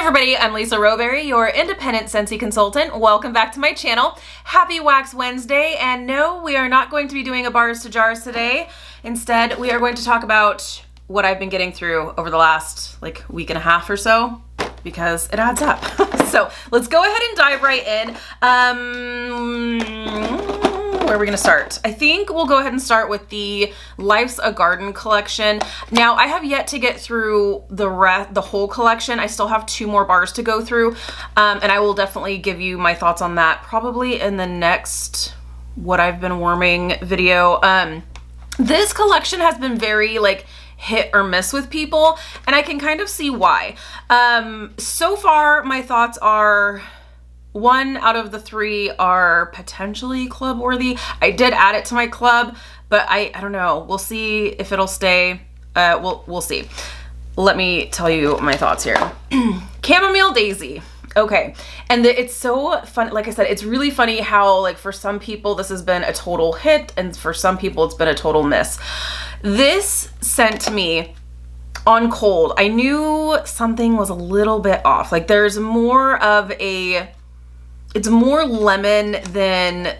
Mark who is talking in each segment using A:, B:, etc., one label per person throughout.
A: everybody, I'm Lisa Rowberry, your independent Scentsy consultant. Welcome back to my channel. Happy Wax Wednesday, and no, we are not going to be doing a bars to jars today. Instead, we are going to talk about what I've been getting through over the last week and a half or so, because it adds up. So let's go ahead and dive right in. Where are we gonna start? I think we'll go ahead and start with the Life's a Garden collection. Now, I have yet to get through the whole collection. I still have 2 more bars to go through, and I will definitely give you my thoughts on that probably in the next what I've been warming video. This collection has been very hit or miss with people, and I can kind of see why. So far, my thoughts are 1 out of the 3 are potentially club worthy. I did add it to my club, but I don't know. We'll see if it'll stay. We'll see. Let me tell you my thoughts here. Chamomile Daisy. Okay, and it's so fun. Like I said, it's really funny how for some people this has been a total hit, and for some people it's been a total miss. This scent to me on cold, I knew something was a little bit off. There's more of it's more lemon than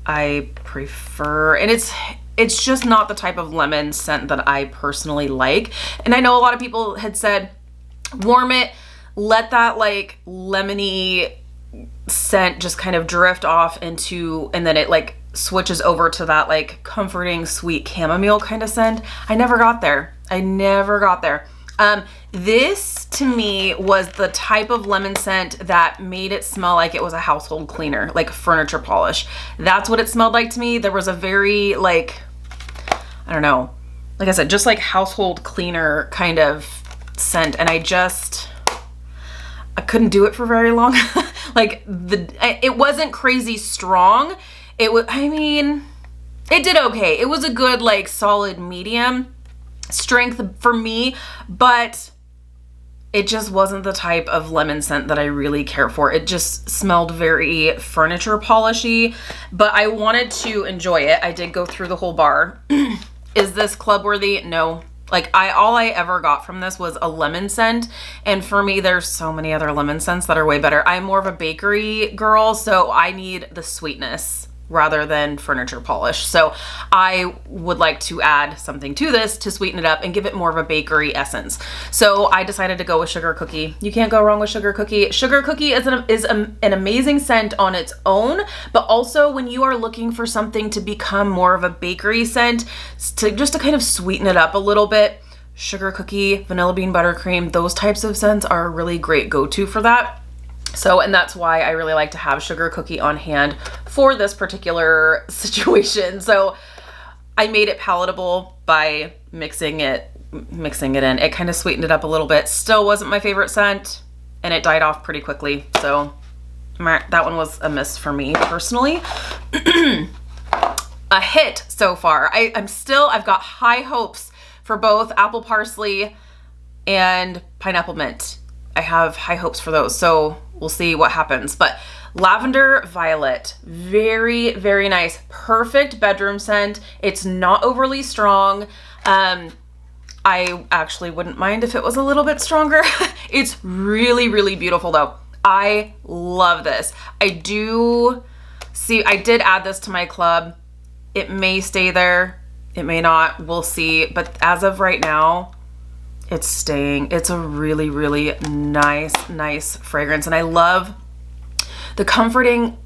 A: I prefer, and it's just not the type of lemon scent that I personally like. And I know a lot of people had said warm it, let that lemony scent just kind of drift off into, and then it switches over to that comforting sweet chamomile kind of scent. I never got there. This to me was the type of lemon scent that made it smell like it was a household cleaner, like furniture polish. That's what it smelled like to me. There was a very I don't know, like I said, just household cleaner kind of scent, and I couldn't do it for very long. It wasn't crazy strong. It was, I mean, it did okay. It was a good solid medium strength for me, but it just wasn't the type of lemon scent that I really care for. It just smelled very furniture polishy, but I wanted to enjoy it. I did go through the whole bar. Is this club worthy? No. All I ever got from this was a lemon scent, and for me there's so many other lemon scents that are way better. I'm more of a bakery girl, so I need the sweetness rather than furniture polish. So I would like to add something to this to sweeten it up and give it more of a bakery essence. So I decided to go with Sugar Cookie. You can't go wrong with Sugar Cookie. Sugar Cookie is an amazing scent on its own, but also when you are looking for something to become more of a bakery scent, just to kind of sweeten it up a little bit, Sugar Cookie, Vanilla Bean Buttercream, those types of scents are a really great go-to for that. So, and that's why I really like to have Sugar Cookie on hand for this particular situation. So I made it palatable by mixing it in. It kind of sweetened it up a little bit. Still wasn't my favorite scent, and it died off pretty quickly. So that one was a miss for me personally. A hit so far. I've got high hopes for both Apple Parsley and Pineapple Mint. I have high hopes for those, so we'll see what happens. But Lavender Violet, very, very nice. Perfect bedroom scent. It's not overly strong. I actually wouldn't mind if it was a little bit stronger. It's really, really beautiful though. I love this. I did add this to my club. It may stay there. It may not. We'll see. But as of right now, it's staying. It's a really, really nice fragrance. And I love the comforting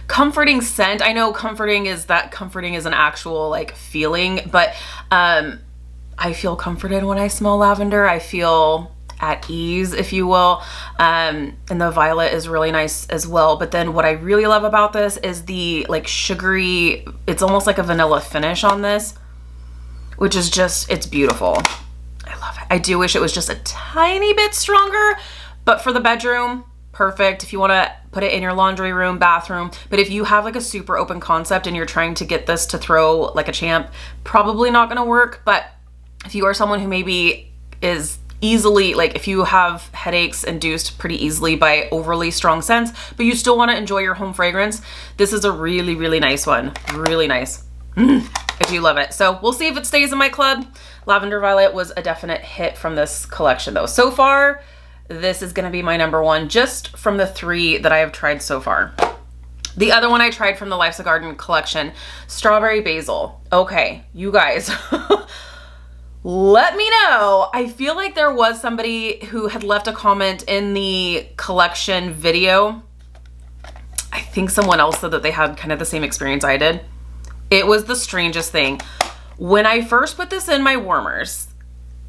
A: comforting scent. I know comforting is an actual feeling, but I feel comforted when I smell lavender. I feel at ease, if you will. And the violet is really nice as well. But then what I really love about this is the sugary, it's almost like a vanilla finish on this, which is it's beautiful. I love it. I do wish it was just a tiny bit stronger, but for the bedroom, perfect. If you want to put it in your laundry room, bathroom, but if you have a super open concept and you're trying to get this to throw a champ, probably not going to work. But if you are someone who maybe is easily, if you have headaches induced pretty easily by overly strong scents, but you still want to enjoy your home fragrance, this is a really, really nice one. Really nice. I do love it. So we'll see if it stays in my club. Lavender Violet was a definite hit from this collection though. So far, this is gonna be my number one just from the 3 that I have tried so far. The other one I tried from the Life's a Garden collection, Strawberry Basil. Okay, you guys, let me know. I feel like there was somebody who had left a comment in the collection video. I think someone else said that they had kind of the same experience I did. It was the strangest thing. When I first put this in my warmers,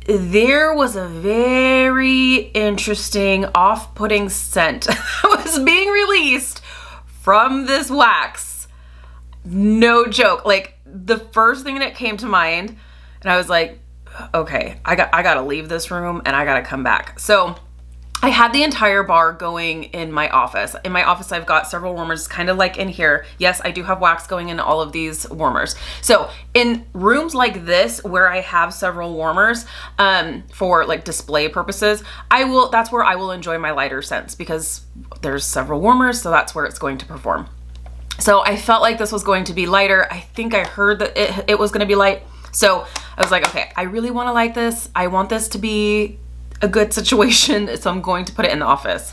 A: there was a very interesting off-putting scent that was being released from this wax. No joke. Like the first thing that came to mind, and I was like, okay, I gotta leave this room and I gotta come back. So I had the entire bar going in my office. In my office, I've got several warmers, kind of like in here. Yes, I do have wax going in all of these warmers. So in rooms like this, where I have several warmers for like display purposes, that's where I will enjoy my lighter scents because there's several warmers, so that's where it's going to perform. So I felt like this was going to be lighter. I think I heard that it was gonna be light. So I was like, okay, I really wanna like this. I want this to be a good situation, so I'm going to put it in the office.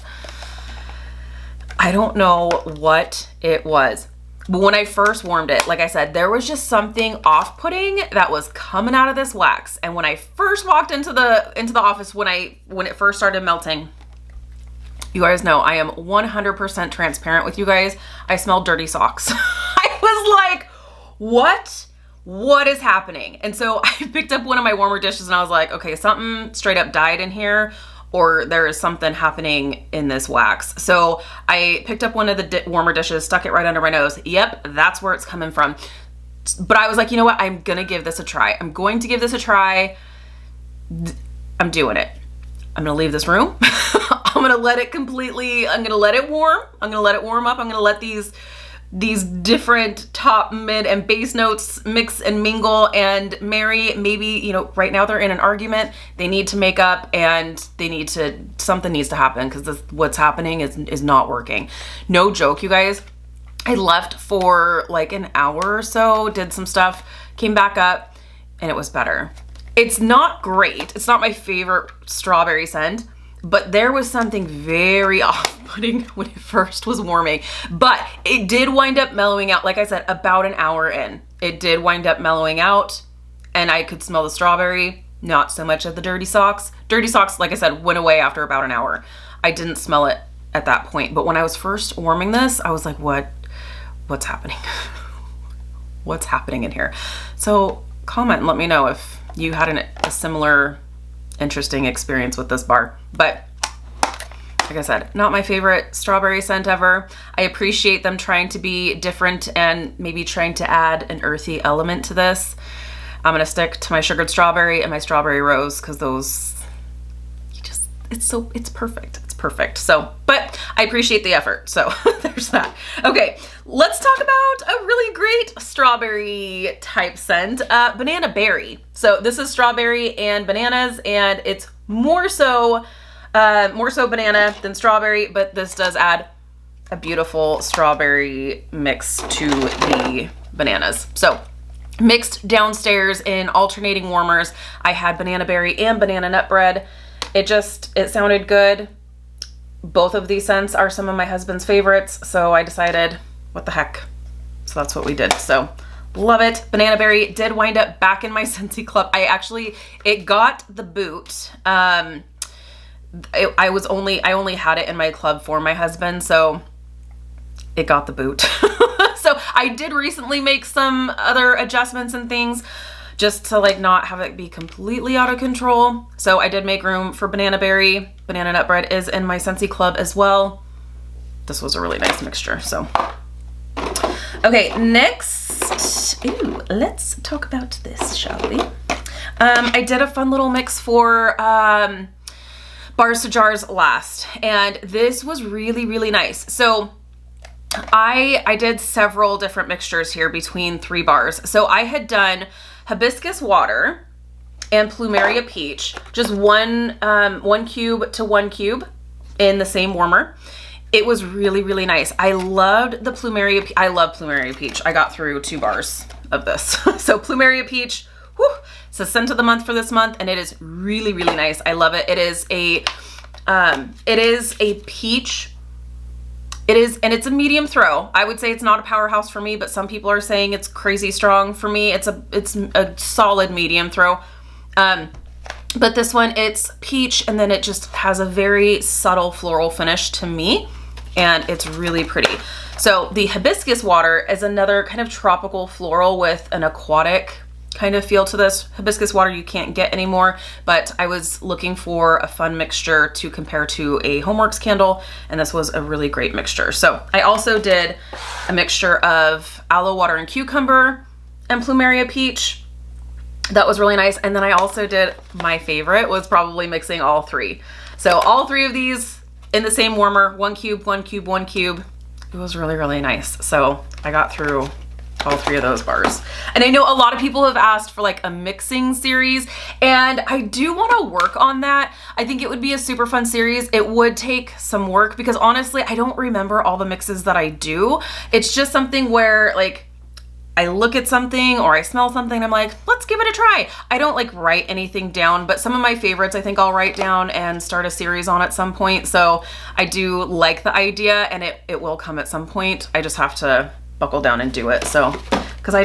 A: I don't know what it was, but when I first warmed it, like I said, there was just something off-putting that was coming out of this wax. And when I first walked into the office, when it first started melting, you guys know I am 100% transparent with you guys. I smelled dirty socks. I was like, what is happening? And so I picked up one of my warmer dishes and I was like, okay, something straight up died in here, or there is something happening in this wax. So I picked up one of the warmer dishes, stuck it right under my nose. Yep, that's where it's coming from. But I was like, you know what? I'm gonna give this a try. I'm going to give this a try. I'm doing it. I'm gonna leave this room. I'm gonna let it I'm gonna let it warm. I'm gonna let it warm up. I'm gonna let these different top, mid, and base notes mix and mingle and marry. Maybe, you know, right now they're in an argument. They need to make up and something needs to happen because what's happening is not working. No joke, you guys. I left for like an hour or so, did some stuff, came back up, and it was better. It's not great. It's not my favorite strawberry scent, but there was something very off-putting when it first was warming. But it did wind up mellowing out, like I said, about an hour in. It did wind up mellowing out, and I could smell the strawberry, not so much of the dirty socks. Dirty socks, like I said, went away after about an hour. I didn't smell it at that point. But when I was first warming this, I was like, what's happening? What's happening in here? So comment and let me know if you had a similar interesting experience with this bar. But like I said, not my favorite strawberry scent ever. I appreciate them trying to be different and maybe trying to add an earthy element to this. I'm gonna stick to my sugared strawberry and my strawberry rose because those, it's perfect. It's perfect. So, but I appreciate the effort. So there's that. Okay, let's talk about a really great strawberry type scent, banana berry. So this is strawberry and bananas, and it's more so banana than strawberry, but this does add a beautiful strawberry mix to the bananas. So mixed downstairs in alternating warmers, I had banana berry and banana nut bread. It sounded good. Both of these scents are some of my husband's favorites, so I decided, what the heck? So that's what we did. So love it. Banana berry did wind up back in my Scentsy Club. It got the boot. I only had it in my club for my husband, so it got the boot. So I did recently make some other adjustments and things just to like not have it be completely out of control. So I did make room for banana berry. Banana nut bread is in my Scentsy Club as well. This was a really nice mixture, so. Okay, next, let's talk about this, shall we? I did a fun little mix for bars to jars last, and this was really, really nice. So I did several different mixtures here between 3 bars. So I had done hibiscus water and plumeria peach, just one cube to 1 cube in the same warmer. It was really, really nice. I loved the plumeria. I love plumeria peach. I got through 2 bars of this. So Plumeria Peach, whew, it's the scent of the month for this month, and it is really, really nice. I love it. It is a peach. And it's a medium throw. I would say it's not a powerhouse for me, but some people are saying it's crazy strong. For me, it's a solid medium throw. But this one, it's peach, and then it just has a very subtle floral finish to me, and it's really pretty. So the hibiscus water is another kind of tropical floral with an aquatic kind of feel to this. Hibiscus water you can't get anymore, but I was looking for a fun mixture to compare to a Homeworks candle, and this was a really great mixture. So I also did a mixture of aloe water and cucumber and Plumeria Peach. That was really nice. And then I also did, my favorite was probably mixing all three. So all three of these in the same warmer, 1 cube, 1 cube, 1 cube. It was really, really nice. So I got through all three of those bars. And I know a lot of people have asked for like a mixing series, and I do want to work on that. I think it would be a super fun series. It would take some work because honestly, I don't remember all the mixes that I do. It's just something where like I look at something or I smell something, I'm like, let's give it a try. I don't like write anything down, but some of my favorites I think I'll write down and start a series on at some point. So I do like the idea, and it will come at some point. I just have to buckle down and do it. So, because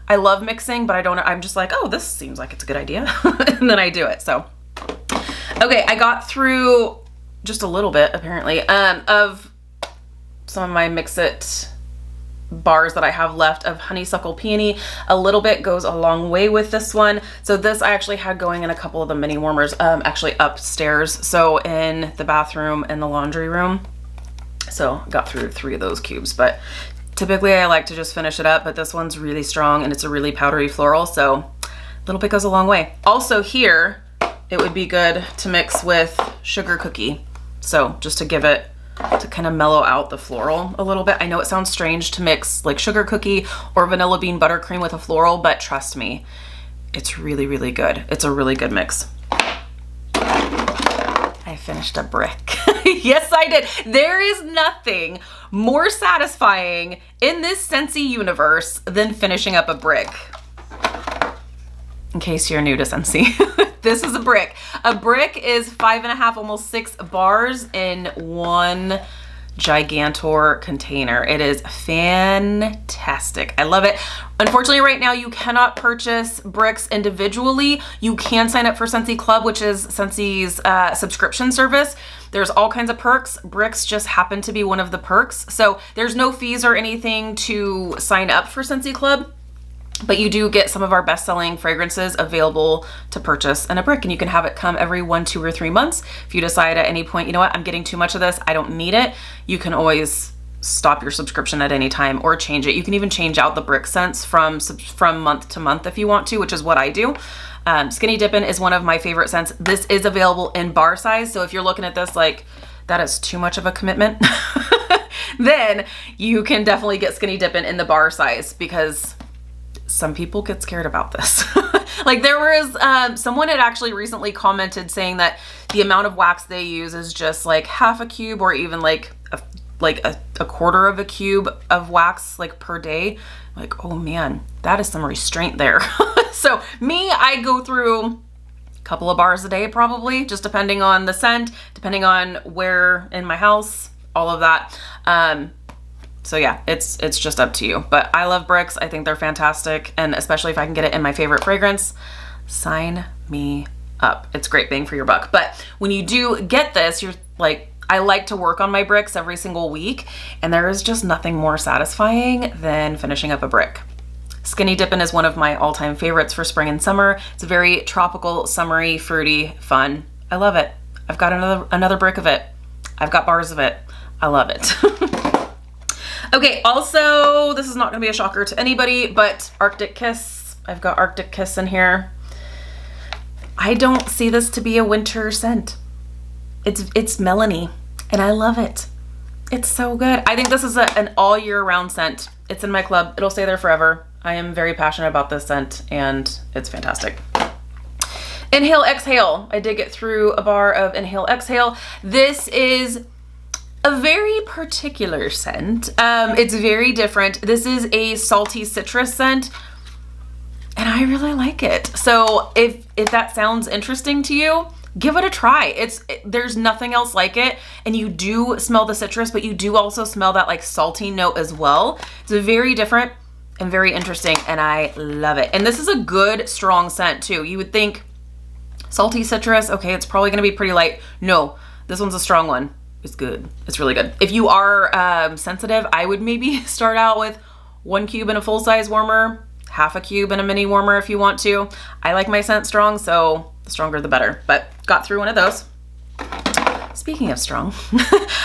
A: I love mixing, but I'm just like, oh, this seems like it's a good idea. And then I do it. So, okay, I got through just a little bit apparently of some of my Mix-It bars that I have left of honeysuckle peony. A little bit goes a long way with this one. So this I actually had going in a couple of the mini warmers, actually upstairs. So in the bathroom and the laundry room. So got through 3 of those cubes, but typically I like to just finish it up, but this one's really strong and it's a really powdery floral. So a little bit goes a long way. Also here, it would be good to mix with sugar cookie. So just to give it, to kind of mellow out the floral a little bit. I know it sounds strange to mix like sugar cookie or vanilla bean buttercream with a floral, but trust me, it's really, really good. It's a really good mix. I finished a brick. Yes, I did. There is nothing more satisfying in this Scentsy universe than finishing up a brick. In case you're new to Scentsy, this is a brick. A brick is 5.5, almost 6 bars in one Gigantor container. It is fantastic. I love it. Unfortunately, right now you cannot purchase bricks individually. You can sign up for Scentsy Club, which is Scentsy's subscription service. There's all kinds of perks. Bricks just happen to be one of the perks. So there's no fees or anything to sign up for Scentsy Club. But you do get some of our best-selling fragrances available to purchase in a brick, and you can have it come every 1, 2, or 3 months. If you decide at any point, you know what, I'm getting too much of this, I don't need it, you can always stop your subscription at any time or change it. You can even change out the brick scents from month to month if you want to, which is what I do. Skinny Dippin' is one of my favorite scents. This is available in bar size, so if you're looking at this like, that is too much of a commitment, then you can definitely get Skinny Dippin' in the bar size, because some people get scared about this. Like there was, someone had actually recently commented saying that the amount of wax they use is just like half a cube or even like a quarter of a cube of wax like per day. Like, oh man, that is some restraint there. So me, I go through a couple of bars a day probably, just depending on the scent, depending on where in my house, all of that. So yeah, it's just up to you. But I love bricks. I think they're fantastic. And especially if I can get it in my favorite fragrance, sign me up. It's great bang for your buck. But when you do get this, you're like, I like to work on my bricks every single week. And there is just nothing more satisfying than finishing up a brick. Skinny Dippin' is one of my all-time favorites for spring and summer. It's very tropical, summery, fruity, fun. I love it. I've got another brick of it. I've got bars of it. I love it. Okay, also, this is not gonna be a shocker to anybody, but Arctic Kiss. I've got Arctic Kiss in here. I don't see this to be a winter scent. It's melony, and I love it. It's so good. I think this is an all year round scent. It's in my club. It'll stay there forever. I am very passionate about this scent, and it's fantastic. Inhale, Exhale. I did get through a bar of Inhale, Exhale. This is a very particular scent. It's very different. This is a salty citrus scent, and I really like it. So if that sounds interesting to you, give it a try. There's nothing else like it, and you do smell the citrus, but you do also smell that like salty note as well. It's very different and very interesting, and I love it. And this is a good strong scent too. You would think salty citrus, okay, it's probably gonna be pretty light. No, this one's a strong one. It's good. It's really good. If you are sensitive, I would maybe start out with 1 cube in a full-size warmer, half a cube in a mini warmer if you want to. I like my scent strong, so the stronger the better, but got through one of those. Speaking of strong,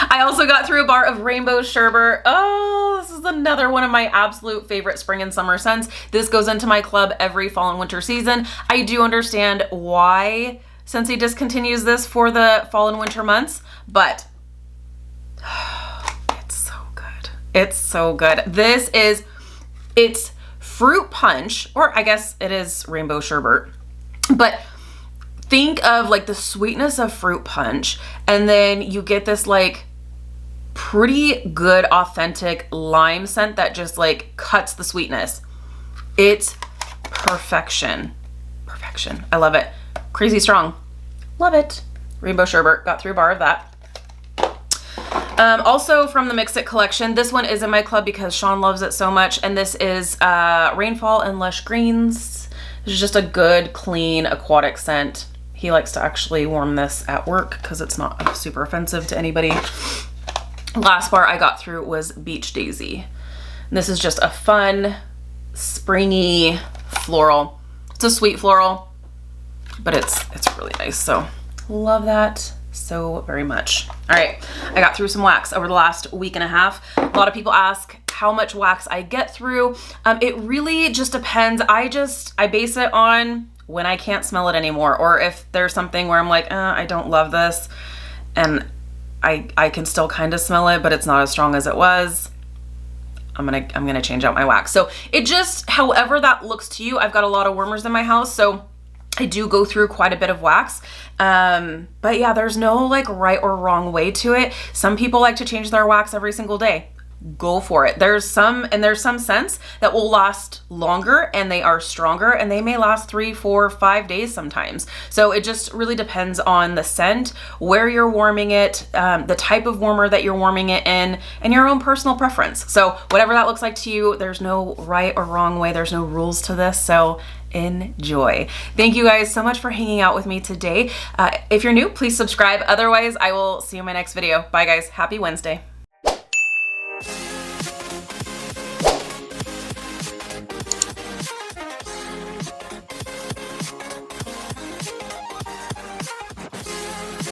A: I also got through a bar of Rainbow Sherbet. Oh, this is another one of my absolute favorite spring and summer scents. This goes into my club every fall and winter season. I do understand why Scentsy discontinues this for the fall and winter months, but it's so good. It's so good. It's fruit punch, or I guess it is rainbow sherbet, but think of like the sweetness of fruit punch, and then you get this like pretty good authentic lime scent that just like cuts the sweetness. It's perfection. Perfection. I love it. Crazy strong. Love it. Rainbow Sherbet. Got through a bar of that. Also from the Mix It collection, this one is in my club because Sean loves it so much, and this is Rainfall and Lush Greens. This is just a good, clean, aquatic scent. He likes to actually warm this at work because it's not super offensive to anybody. Last bar I got through was Beach Daisy. And this is just a fun, springy floral. It's a sweet floral, but it's really nice. So love that so very much. All right, I got through some wax over the last week and a half. A lot of people ask how much wax I get through. It really just depends. I base it on when I can't smell it anymore, or if there's something where I'm like, I don't love this, and I can still kind of smell it, but it's not as strong as it was. I'm gonna change out my wax. So it just, however that looks to you. I've got a lot of warmers in my house, so I do go through quite a bit of wax. But yeah, there's no like right or wrong way to it. Some people like to change their wax every single day. Go for it. There's some scents that will last longer, and they are stronger, and they may last 3, 4, 5 days sometimes. So it just really depends on the scent, where you're warming it, the type of warmer that you're warming it in, and your own personal preference. So whatever that looks like to you, there's no right or wrong way. There's no rules to this. So enjoy. Thank you guys so much for hanging out with me today. If you're new, please subscribe. Otherwise, I will see you in my next video. Bye guys. Happy Wednesday.